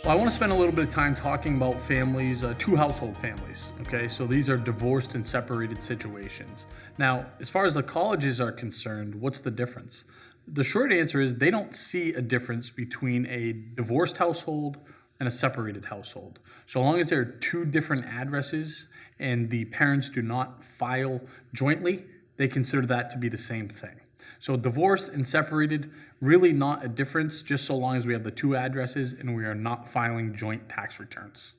Well, I want to spend a little bit of time talking about families, two household families, okay? So these are divorced and separated situations. Now, as far as the colleges are concerned, what's the difference? The short answer is they don't see a difference between a divorced household and a separated household. So long as there are two different addresses and the parents do not file jointly, they consider that to be the same thing. So divorced and separated, really not a difference, just so long as we have the two addresses and we are not filing joint tax returns.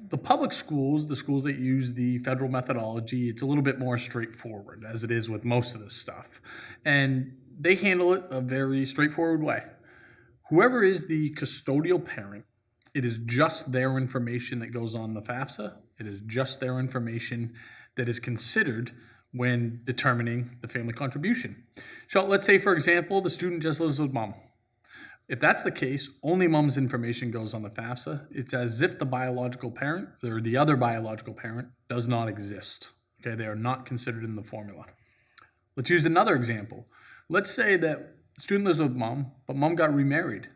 The public schools, the schools that use the federal methodology, it's a little bit more straightforward, as it is with most of this stuff. And they handle it a very straightforward way. Whoever is the custodial parent, it is just their information that goes on the FAFSA. It is just their information that is considered when determining the family contribution. So let's say, for example, the student just lives with mom. If that's the case, only mom's information goes on the FAFSA. It's as if the biological parent or the other biological parent does not exist. Okay, they are not considered in the formula. Let's use another example. Let's say that the student lives with mom, but mom got remarried.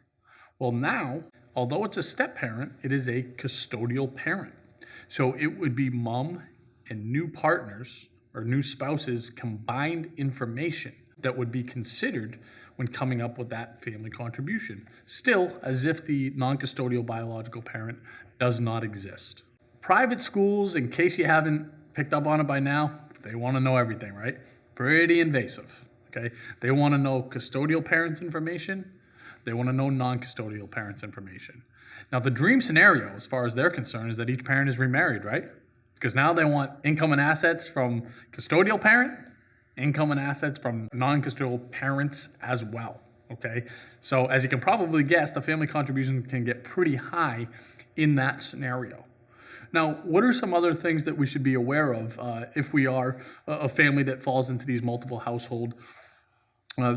Well, now, although it's a step parent, it is a custodial parent. So it would be mom and new partners or new spouses' combined information that would be considered when coming up with that family contribution, still as if the non-custodial biological parent does not exist. Private schools, in case you haven't picked up on it by now, they want to know everything, right? Pretty invasive, okay? They want to know custodial parents' information. They want to know non-custodial parents' information. Now, the dream scenario, as far as they're concerned, is that each parent is remarried, right? Because now they want income and assets from custodial parent, income and assets from non-custodial parents as well, okay? So as you can probably guess, the family contribution can get pretty high in that scenario. Now, what are some other things that we should be aware of if we are a family that falls into these multiple household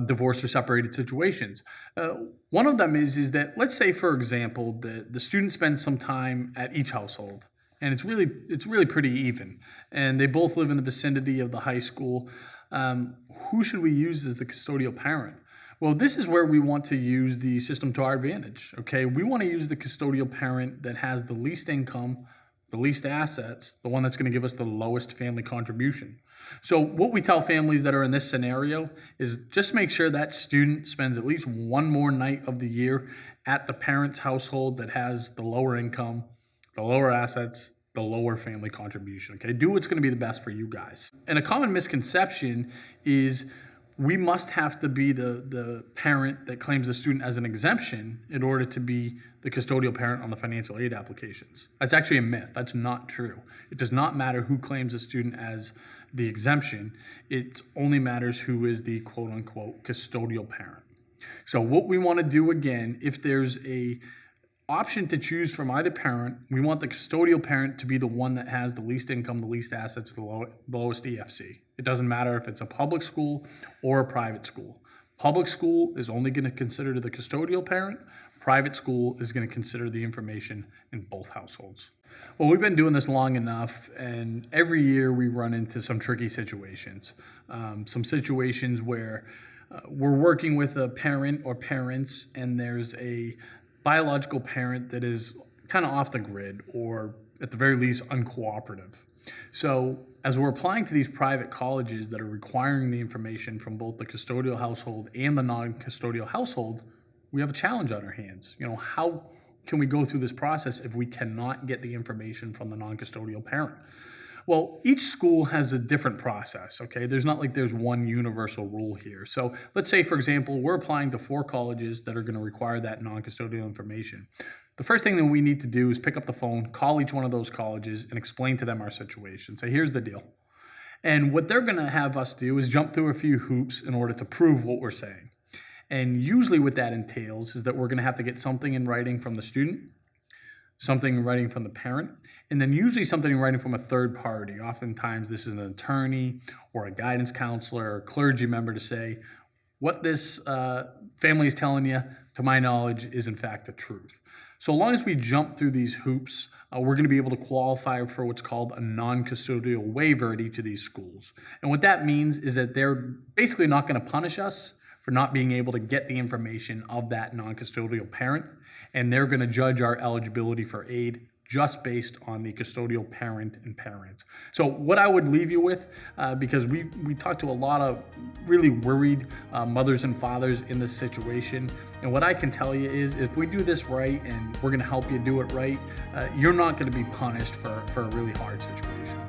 divorced or separated situations? One of them is that, let's say, for example, the student spends some time at each household, and it's really pretty even, and they both live in the vicinity of the high school. Who should we use as the custodial parent? Well, this is where we want to use the system to our advantage, okay? We want to use the custodial parent that has the least income, the least assets, the one that's going to give us the lowest family contribution. So what we tell families that are in this scenario is just make sure that student spends at least one more night of the year at the parent's household that has the lower income, the lower assets, the lower family contribution, okay? Do what's going to be the best for you guys. And a common misconception is we must have to be the parent that claims the student as an exemption in order to be the custodial parent on the financial aid applications. That's actually a myth. That's not true. It does not matter who claims a student as the exemption. It only matters who is the quote-unquote custodial parent. So what we want to do, again, if there's a option to choose from either parent, we want the custodial parent to be the one that has the least income, the least assets, the lowest EFC. It doesn't matter if it's a public school or a private school. Public school is only going to consider the custodial parent. Private school is going to consider the information in both households. Well, we've been doing this long enough, and every year we run into some tricky situations. Some situations where we're working with a parent or parents, and there's a biological parent that is kind of off the grid or at the very least uncooperative. So as we're applying to these private colleges that are requiring the information from both the custodial household and the non-custodial household, we have a challenge on our hands. You know, how can we go through this process if we cannot get the information from the non-custodial parent? Well, each school has a different process, okay? There's not like there's one universal rule here. So let's say, for example, we're applying to 4 colleges that are going to require that non-custodial information. The first thing that we need to do is pick up the phone, call each one of those colleges, and explain to them our situation. Say, here's the deal. And what they're going to have us do is jump through a few hoops in order to prove what we're saying. And usually what that entails is that we're going to have to get something in writing from the student, something in writing from the parent, and then usually something in writing from a third party. Oftentimes this is an attorney or a guidance counselor or a clergy member to say, what this family is telling you, to my knowledge, is in fact the truth. So long as we jump through these hoops, we're going to be able to qualify for what's called a non-custodial waiver at each of these schools. And what that means is that they're basically not going to punish us for not being able to get the information of that non-custodial parent, and they're going to judge our eligibility for aid just based on the custodial parent and parents. So what I would leave you with, because we talked to a lot of really worried mothers and fathers in this situation, and what I can tell you is if we do this right and we're going to help you do it right, you're not going to be punished for a really hard situation.